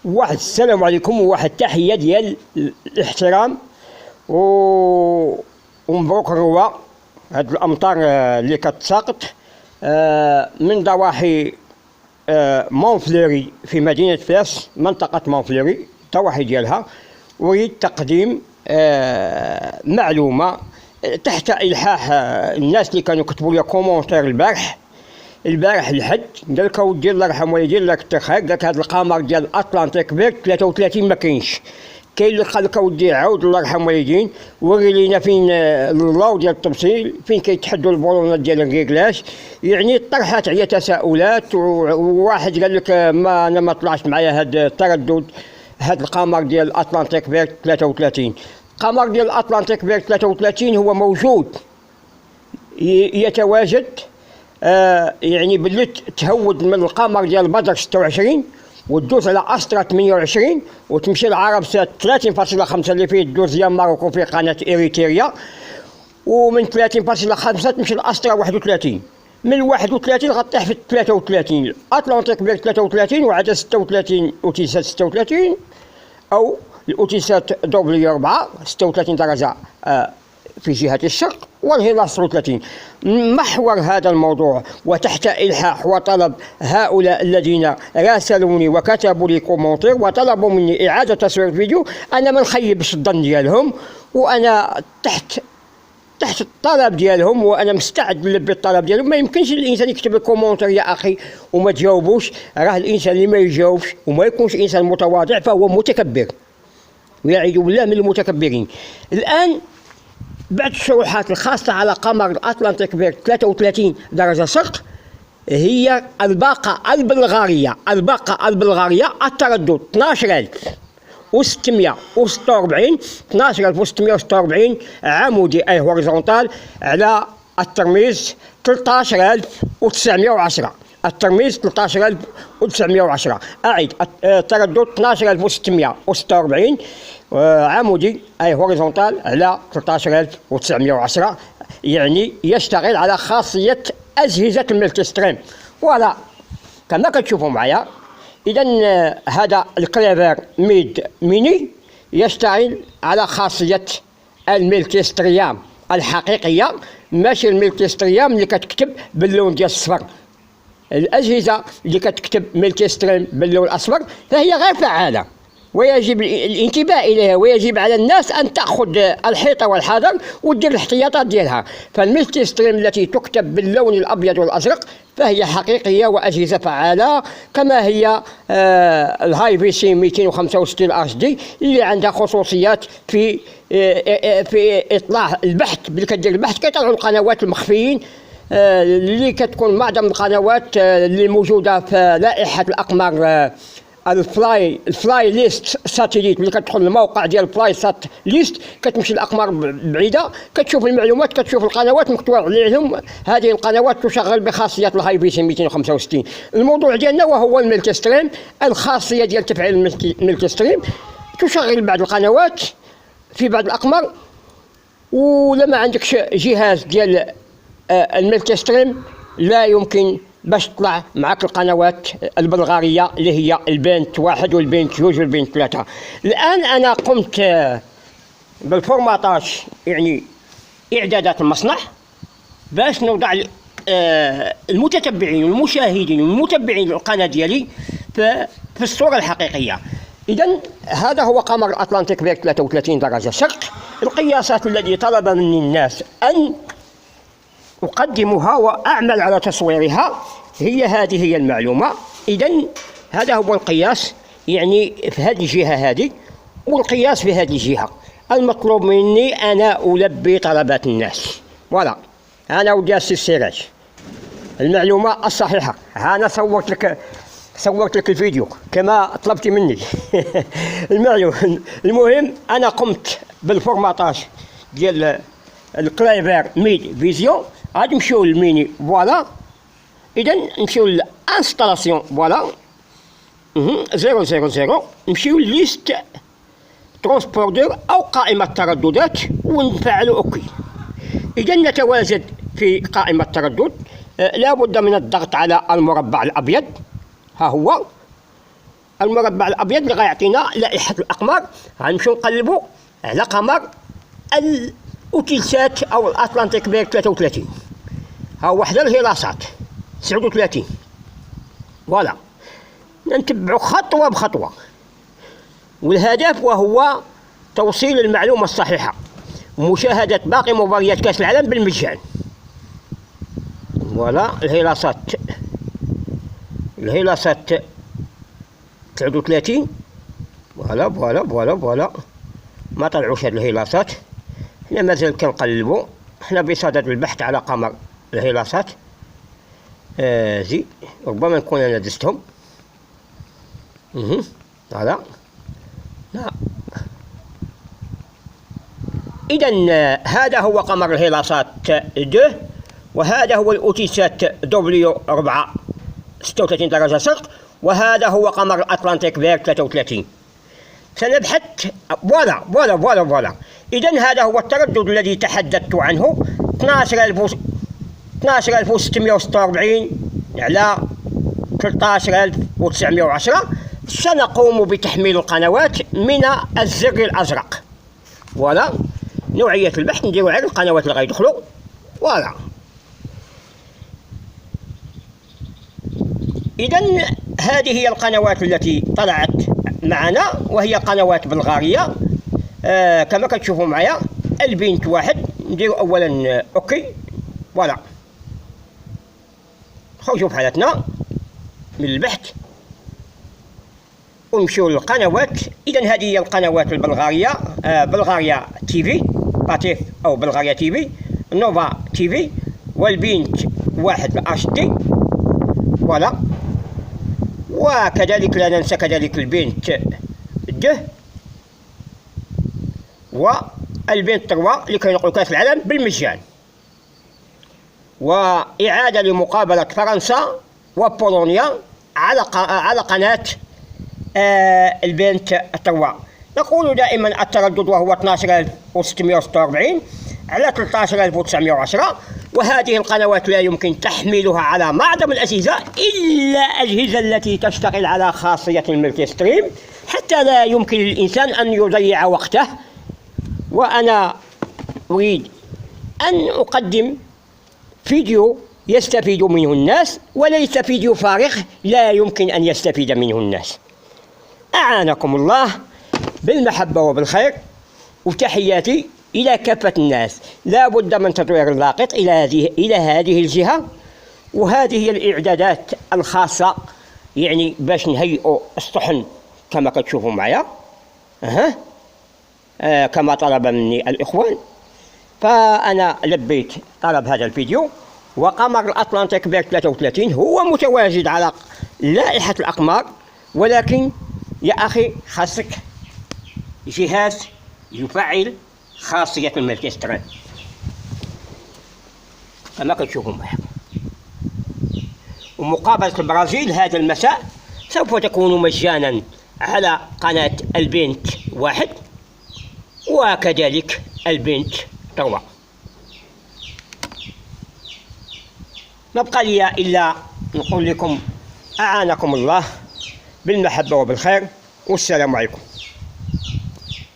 واحد السلام عليكم وواحد التحية ديال الاحترام ومبروك الروا. هاد الأمطار اللي كتساقط من ضواحي مونفلوري في مدينة فاس، منطقة مونفلوري الضواحي ديالها. أريد تقديم معلومة تحت إلحاح الناس اللي كانوا كتبوا لي كومونتير البارح الحد. قال لك اودي الله يرحم والديه الله يكثر خير، قال لك هذا القمر ديال الاطلنطيك بيرد 33 ما كاينش. كاين اللي قال لك اودي عاود الله يرحم والدين وري لينا فين اللو ديال التبصيل، فين كيتحدوا البولونات ديال الريكلاج. يعني طرحت عليا تساؤلات، وواحد قال لك انا ما طلعش معايا هذا التردد، هذا القمر ديال الاطلنطيك بيرد 33. القمر ديال الاطلنطيك بيرد 33 هو موجود يتواجد يعني باللي تهود من القمر ديال بدر 26 وتدوز على أسترا 28 وتمشي لعربسات 30.5 اللي فيه تدوز يا ماروكو في قناة إريتريا، ومن 30.5 تمشي لأسترا 31، من 31 غطيح في 33. أطلنطيك بيرد 33 وعدد 36 أوتيسات 36 أو الأوتيسات دوبلي 4 36 درجة في جهة الشرق والهلال 36. محور هذا الموضوع وتحت إلحاح وطلب هؤلاء الذين راسلوني وكتبوا لي كومونتير وطلبوا مني إعادة تصوير الفيديو، أنا ما نخيبش الظن ديالهم، وأنا تحت الطلب ديالهم، وأنا مستعد نلبي الطلب ديالهم. ما يمكنش الإنسان يكتب الكومونتير يا أخي وما تجاوبوش. راه الإنسان اللي ما يجاوبش وما يكونش إنسان متواضع فهو متكبر، ويعيذ بالله من المتكبرين. الآن بعد الشروحات الخاصة على قمر الأطلنطيك بيرد 33 درجة شرق، هي الباقة البلغارية التردد 12646 12646 عمودي أي هوريزونتال على الترميز 13910. الترميز 13910. أعيد، التردد 12646 عمودي أي هوريزونتال على 13910، يعني يشتغل على خاصية أجهزة الملتي-ستريم. ولا كما كتشوفوا معايا، إذا هذا الكليفر ميد ميني يشتغل على خاصية الملتي-ستريام الحقيقية، ماشي الملتي-ستريام اللي كتكتب باللون ديال الصفر. الأجهزة اللي كتكتب ملتي-ستريم باللون الأصفر فهي غير فعالة، ويجب الانتباه إليها، ويجب على الناس أن تأخذ الحيطة والحذر وتدير الاحتياطات ديالها. فالملتي-ستريم التي تكتب باللون الأبيض والأزرق فهي حقيقية وأجهزة فعالة، كما هي الهاي في سي 265 اتش دي اللي عندها خصوصيات في إطلاع البحث. باللي كدير البحث كيطلعوا القنوات المخفيين اللي كتكون معظم القنوات اللي موجودة في لائحة الأقمار الفلاي ليست ساتيليت. ملي كتدخل الموقع ديال الفلاي سات ليست كتمشي للاقمار بعيده، كتشوف المعلومات، كتشوف القنوات مكتوب عليهم هذه القنوات تشغل بخاصيه الهاي في سي 265. الموضوع ديالنا وهو الملتي-ستريم، الخاصيه ديال تفعيل الملتي-ستريم. تشغل بعض القنوات في بعض الاقمار، ولا ما عندكش جهاز ديال الملتي-ستريم لا يمكن باش تطلع معك القنوات البلغارية اللي هي البنت 1 والبنت 2 والبنت 3. الآن أنا قمت بالفورماتاج، يعني إعدادات المصنع، باش نوضع المتتبعين والمشاهدين والمتبعين القناة ديالي في الصورة الحقيقية. إذن هذا هو قمر الأطلنطيك بيرد 33 درجة شرق. القياسات التي طلب مني الناس أن أقدمها وأعمل على تصويرها هذه هي المعلومة. إذن هذا هو القياس، يعني في هذه الجهة هذه، والقياس في هذه الجهة. المطلوب مني أنا ألبي طلبات الناس. ولا أنا ودي السراج المعلومة الصحيحة. أنا صورت لك الفيديو كما طلبت مني. المهم أنا قمت بالفورماتاج ديال الكلايفر ميد فيزيون. غادي نمشيو للميني، فوالا. إذا نمشيو للانستالاسيون، فوالا 000، نمشيو لليست ترانسبوردور أو قائمة ترددات ونفعلوا أوكي. إذا نتواجد في قائمة تردد، لا بد من الضغط على المربع الأبيض، ها هو المربع الأبيض اللي غيعطينا لائحة الأقمار. غنمشيو نقلبوا على قمر الأوتيلسات أو الأطلنطيك بير 33. ها وحدة الهيلاصات 39. فوالا نتبعوا خطوة بخطوة، والهدف وهو توصيل المعلومة الصحيحة ومشاهدة باقي مباريات كأس العالم بالمجان. فوالا الهيلاصات 39. فوالا ما طلعوش هاد الهيلاصات. حنا مازال كنقلبوا، حنا بصدد البحث على قمر الهيلاصات. ربما نكون انا دزتهم. فوالا إذا هذا هو قمر الهيلاصات 2، وهذا هو الأوتيسات دبليو 4 36 درجة شرق، وهذا هو قمر الأطلنطيك بير 33. سنبحث. فوالا إذا هذا هو التردد الذي تحدثت عنه، 12646 على 13910. سنقوم بتحميل القنوات من الزر الأزرق. فوالا نوعية البحث نديرو على القنوات اللي غيدخلوا. فوالا إذا هذه هي القنوات التي طلعت معنا، وهي قنوات بلغارية كما كتشوفوا معايا. البنت 1 نديرو أولا أوكي. فوالا خرجوا بحالتنا من البحث ونمشيو للقنوات. إذا هذه هي القنوات البلغارية، بلغاريا تي في باتيف أو بلغاريا تي في، نوفا تي في، والبنت 1 اتش دي. فوالا وكذلك لا ننسى كذلك البنت 2 والبنت 3 اللي كينقلوا كأس العالم بالمجان، وإعادة لمقابلة فرنسا وبولونيا على قناة البنت 3. نقول دائما التردد وهو 12646 على 13910. وهذه القنوات لا يمكن تحميلها على معظم الأجهزة إلا الأجهزة التي تشتغل على خاصية الملتي ستريم، حتى لا يمكن للإنسان أن يضيع وقته. وأنا أريد أن أقدم فيديو يستفيد منه الناس، وليس فيديو فارغ لا يمكن أن يستفيد منه الناس. أعانكم الله بالمحبة وبالخير، وتحياتي إلى كافة الناس. لا بد من تطوير اللاقط إلى هذه الجهة، وهذه هي الإعدادات الخاصة يعني باش نهيئوا الصحن كما كتشوفوا معايا. كما طلب مني الإخوان، فأنا لبيت طلب هذا الفيديو. وقمر الأطلنطيك بير 33 هو متواجد على لائحة الأقمار، ولكن يا أخي خاصك جهاز يفعل خاصية الملتي ستريم كما كتشوفوا معايا. ومقابلة البرازيل هذا المساء سوف تكون مجانا على قناة البنت 1 وكذلك البنت 3. ما بقى لي إلا نقول لكم أعانكم الله بالمحبة وبالخير، والسلام عليكم.